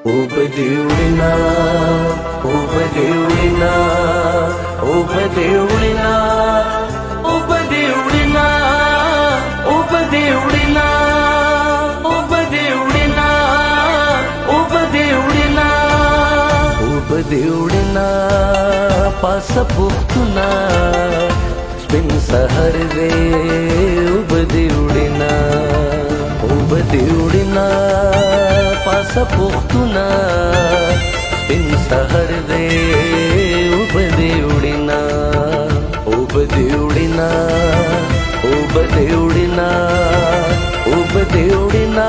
उपदेवळीना उपदेवळीना उपदेवळीना उपदेवळीना उपदेवळीना उपदेवळीना उपदेवळीना उपदेवळीना pass पुख्तुना spin सहर रे उपदेवळीना उपदेवळीना pass पुख्तुना spin सहर रे उपदेवळीना उपदेवळीना उपदेवळीना उपदेवळीना